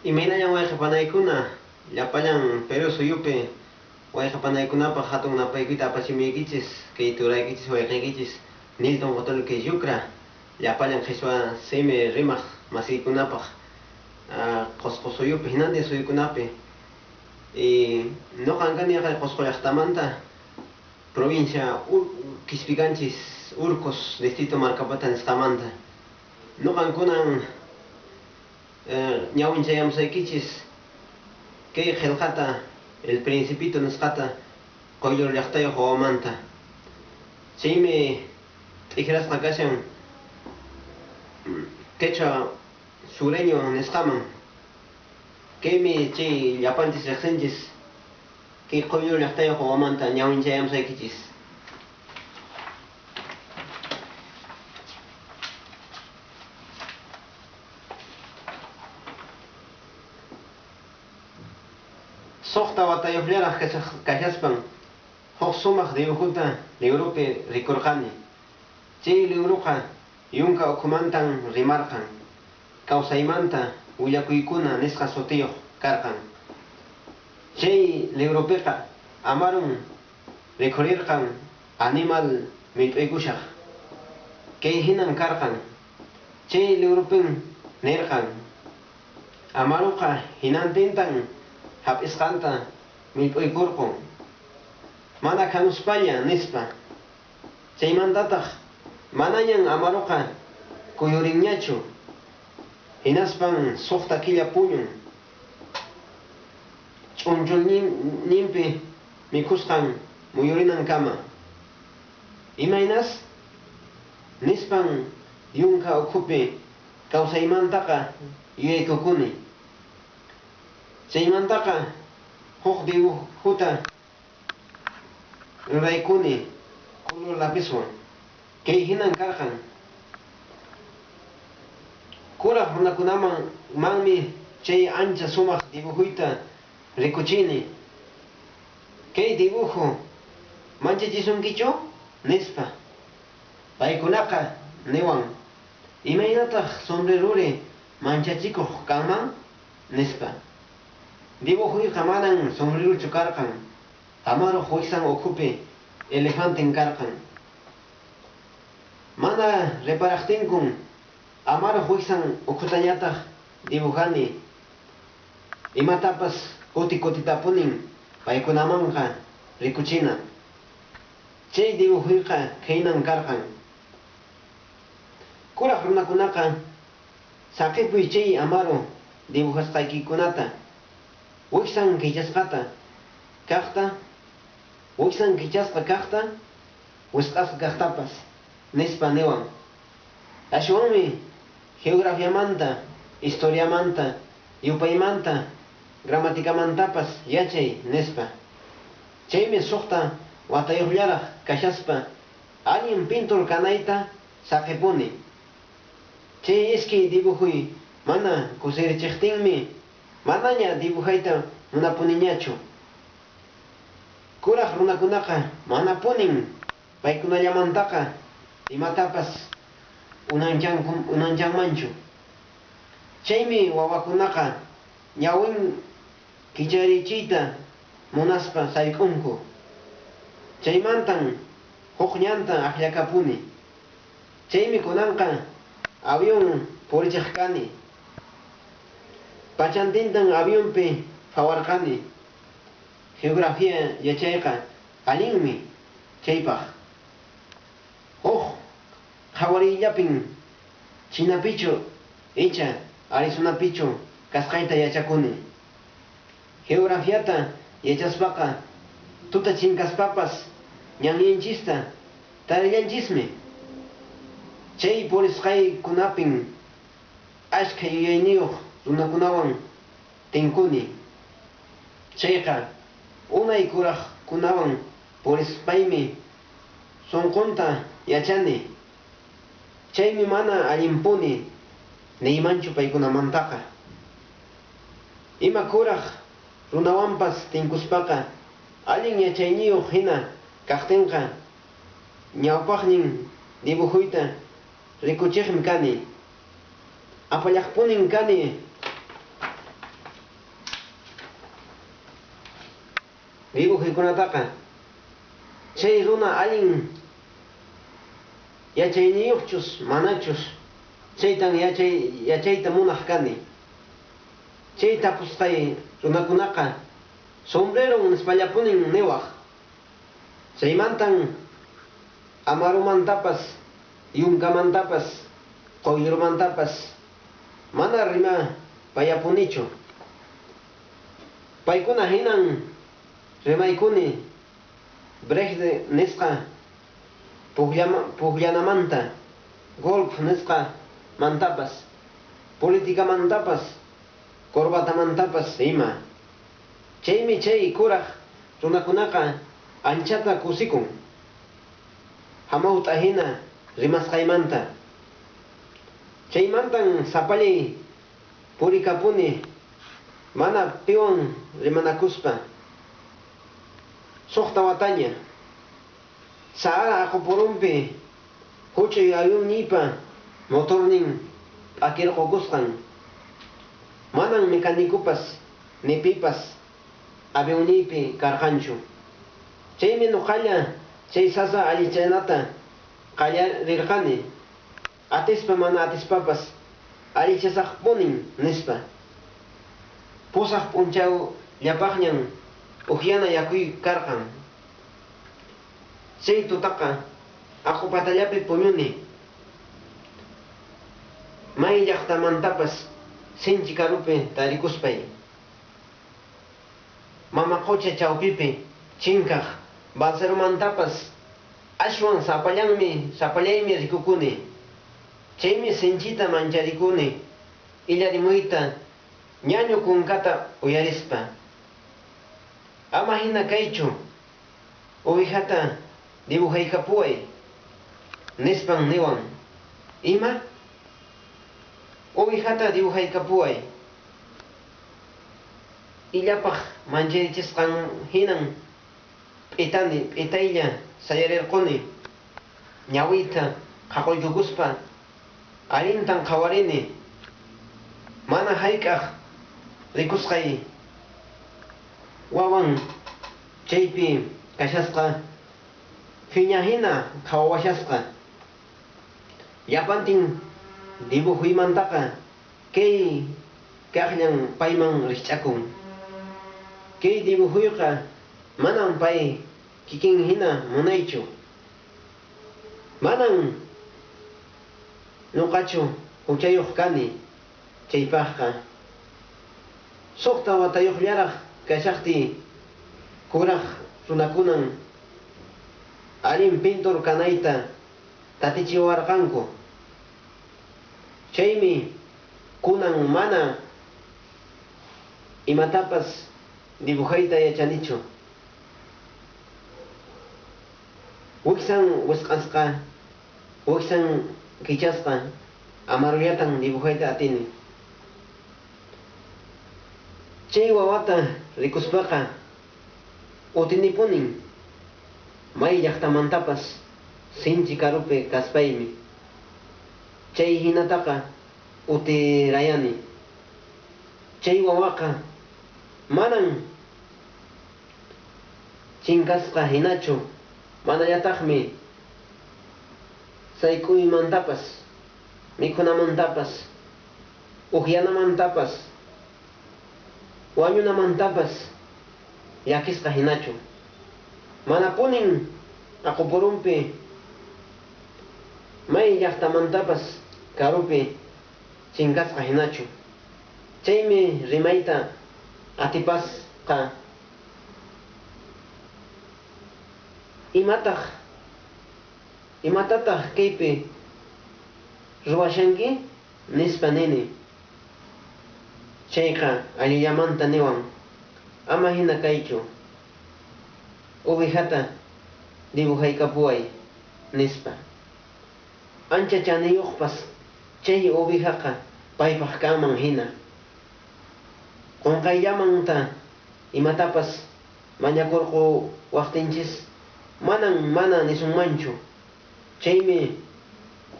Imaynaña wayqipanaykuna llapallan Perú suyupi wayqipanaykunapaq hatun napaykuyta apachimuykichis kay turaykichis wayqiykichis Nilton Hotel kay Yucra llapallan qhichwa simi rimaq masiykunapaq Qusqu suyupi hinantin suyukunapi ñuqa kani Qusqu llaqtamanta provincia Quispi kanchis Urcos distrito Marcapata nisqamanta ñuqankunan ñawinchayamsaykichis kay qillqata El Principito nisqata Qoyllur llaqtayuq wawamanta chaymi t'ikirasqa kashan quechua sureño nisqaman kaymi chay llapanchis riqsinchis kay Qoyllur llaqtayuq wawamanta ñawinchayamsaykichis. Suqta watayuqllaraq kashaspan huk sumaq dibujuta librupi rikurqani. Chay libruqa yunka ukhumantan rimarqan kawsaymanta willakuykuna nisqa sutiyuq karqan. Chay librupiqa amarun rikurirqan animal mit'uykushaq kay hinan karqan. Chay librupin nirqan amaruqa hinantintan hap'isqanta millp'uykurqun mana kanuspalla nispa chaymantataq manañan amaruqa kuyurinñachu hinaspan suqta killa puñun ch'unchulninpi mikhusqan muyurinankama imaynas nispan yunka ukhupi kawsaymantaqa yuyaykukuni chaymantaqa huk dibujuta ruraykuni color lapiswan kay hinan karqan kuraq runakunaman manmi chay ancha sumaq dibujuyta rikuchini kay dibujo manchachisunkichu nispa paykunaqa niwan imaynataq sombreruri manchachikuq kanman nispa dibujuyqa manan sombreruchu karqan amaruq wiksan ukhupi elefantin karqan mana reparaqtinkun amaruq wiksan ukhutañataq dibujani imatapas kutitapunin paykunamanqa rikuchina chay dibujuyqa khaynan karqan kuraq runakunaqa saqipuy chay amaru dibujasqaykikunata wiksan kichasqata kaqta wiksan kichasqa kaqta wisq'asqa kaqtapas nispa niwan ashwanmi geografiamanta historiamanta yupaymanta gramatikamantapas yachay nispa chaymi suqta watayuqllaraq kashaspa allin pintur kanayta saqipuni chay iskay dibujuy mana kusirichiqtinmi manaña dibujayta munapuniñachu kuraq runakunaqa mana punin paykunallamantaqa imatapas unanchanmanchu chaymi wawakunaqa ñawin kicharichiyta munaspa sayk'unku chaymantan huk ñanta aqllakapuni chaymi kunanqa avión purichiq kani pachantintan avionpi phawarqani geografía yachayqa allinmi chaypaq huk qhawariyllapin chinapichu icha Arizonapichu kasqayta yachakuni geografiata yachaspaqa tuta chinkaspapas ñanninchista tarillanchismi chay purisqaykunapin ashkha yuyayniyuq runakunawan tinkuni chayqa unay kuraqkunawan purispaymi sunqunta yachani chaymi mana allinpuni niymanchu paykunamantaqa ima kuraq runawanpas tinkuspaqa allin yachayniyuq hina kaqtinqa ñawpaqnin dibujuyta rikuchiqmi kani apallaqpunin kani dibujaykunataqa chay runa allin yachayniyuqchus manachus chaytan yachayta munaq kani. Chay tapusqay runakunaqa sombrero nispallapunin niwaq. Chaymantan amarumantapas yunkamantapas qoyllurmantapas mana rima payapunichu. Paykuna hinan rimaykuni Brecht nisqa pukllanamanta, golf nisqa mantapas, politikamantapas, corbatamantapas ima. Chaymi chay kuraq runakunaqa anchata kusikun. Hamawta hina rimasqaymanta. Chaymantan sapalli purikapuni mana piwan rimanakuspa. Suqta wataña Sahara aqupurunpi huchuy ayunnipa motornin p'akirqukusqan. Manan mecanikupas ni pipas avionnipi karqanchu. Chaymi nuqalla chay sasa allichanata qallarirqani. Atispa mana atispapas allichasaqpunin nispa. Pusaq p'unchaw llapaqñan uhyana yakuy karqan. Chay tutaqa aqupatallapi puñuni. May llaqtamantapas sinchi karupi tarikuspay. Mama qucha chawpipi chinkaq balseromantapas ashwan sapallaymi rikukuni. Chaymi sinchita mancharikuni illarimuyta ñañu kunkata uyarispa. Ama hina kaychu ovejata dibujaykapuway nispan niwan. Ima? Ovejata dibujaykapuway. Illapaq mancharichisqan hinan p'itaylla sayarirquni. Ñawita qaquykukuspa allintan qawarini. Mana hayk'aq rikusqay wawan chaypi kashasqa phiña hina qhawawashasqa. Llapantin dibujuymantaqa kay kaqllan payman rikch'akun. Kay dibujuyqa manan pay kikin hina munaychu. Manan nuqachu huchayuq kani chaypaqqa. Suqta watayuqllaraq kashaqti kuraq runakunan allin pintor kanayta tatichiwarqanku. Chaymi kunan mana imatapas dibujayta yachanichu. Wiksan wisq'asqa, wiksan kichasqa amarullatan dibujayta atini. Chay wawata rikuspaqa utinipunin may llaqtamantapas sinchi karupi kaspaymi. Chay hinataqa utirayani. Chay wawaqa manan chinkasqa hinachu, manallataqmi saykuymantapas mikhunamantapas uhyanamantapas wañunamantapas llakisqa hinachu. Manapunin aqupurunpi may llaqtamantapas karupi chinkasqa hinachu. Chaymi rimayta atipasqa imatataq kaypi ruwashanki nispa nini. Chayqa allillamanta niwan ama hina kaychu ovejata dibujaykapuway nispa. Ancha chaniyuqpas chay ovejaqa paypaq kanman hina. Qunqayllamanta imatapas mañakurqu waqtinchis mana nisunmanchu. Chaymi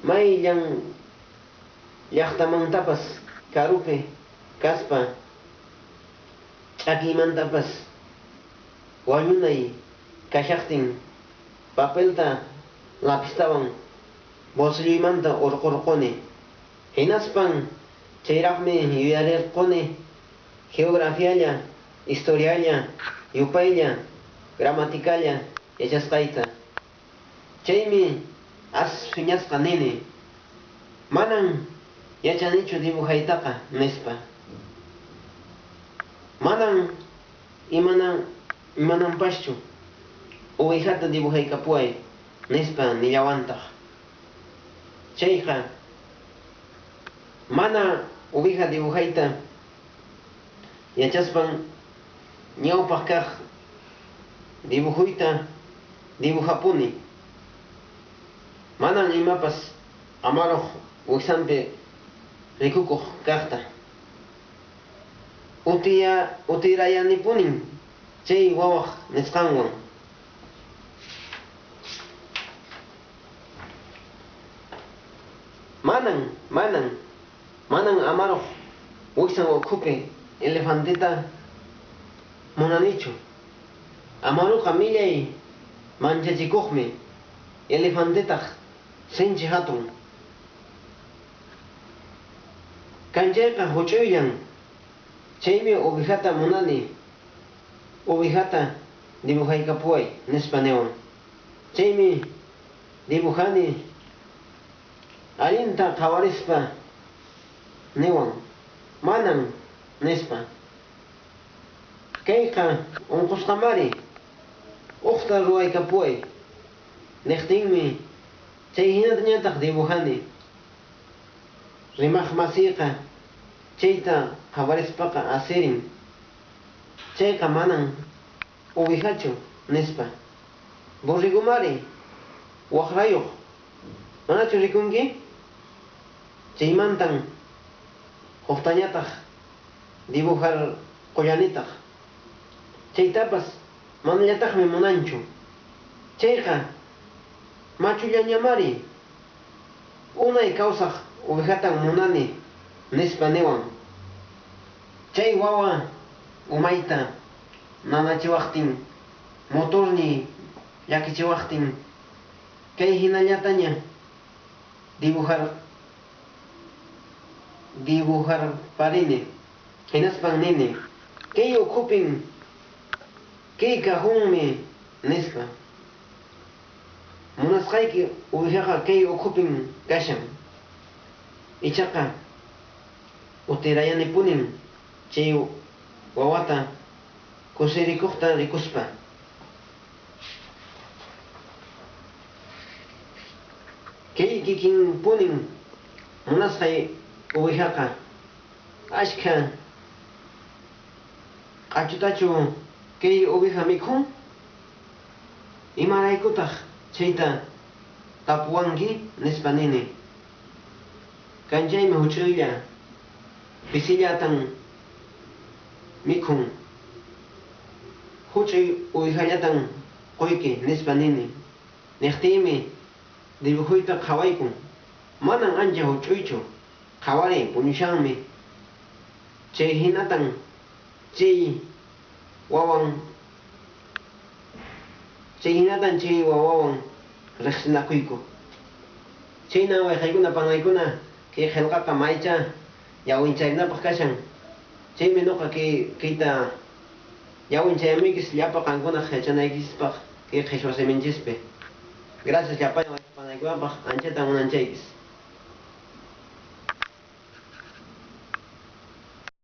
mayllan llaqtamantapas karupi kaspa ch'akiymantapas wañunay kashaqtin papelta lapistawan bolsilloymanta urqurquni hinaspan chayraqmi yuyarirquni geografialla historialla yupaylla gramaticalla yachasqayta chaymi phiñasqa nini manan yachanichu dibujaytaqa nispa manan imananpaschu ovejata dibujaykapuway nispa nillawantaq chayqa mana oveja dibujayta yachaspan ñawpaq kaq dibujuyta dibujapuni manan imapas amaruq wiksanpi rikukuq kaqta utirayanipunin chay wawaq nisqanwan manan amaruq wiksan ukhupi elefantita munanichu amaruqa millay manchachikuqmi elefantitaq sinchi hatun kanchayqa huch'uyllan chaymi ovejata munani ovejata dibujaykapuway nispa niwan chaymi dibujani allinta qhawarispa niwan manan nispa kayqa unqusqamari uqta ruwaykapuway niqtinmi chay hinatañataq dibujani rimaq masiyqa chayta qhawarispaqa asirin chayqa manan ovejachu nispa burrigumari waqrayuq manachu rikunki chaymantan huqtañataq dibujar qullanitaq chaytapas manallataqmi munanchu chayqa machullañamari unay kawsaq ovejatan munani nispa niwan chay wawa umayta nanachiwaqtin motorni llakichiwaqtin kay hinallataña dibujar parini hinaspan nini kay ukhupin kay kahunmi nispa munasqayki ovejaqa kay ukhupin kashan ichaqa utirayanipunin chay wawata kusirikuqta rikuspa kay kikinpunin munasqay ovejaqa ashka q'achutachu kay oveja mikhun imaraykutaq chayta tapuwanki nispa nini kanchaymi huch'uylla pisillatan mikhun huch'uy ovejallatan quyki nispa nini niqtiymi dibujuyta qhawaykun manan ancha huch'uychu qhawaray puñushanmi chay hinatan chay wawan riqsinakuyku chayna wayqaykuna panqaykuna kay qillqaqa maycha yawinchaynapaq kashan chaymi nuqa kayta yawinchayamikis llapa qankunaq yachanaykispaq kay qhichwa siminchispi gracias llapalla wayqapanaykunapaq anchata munanchaykis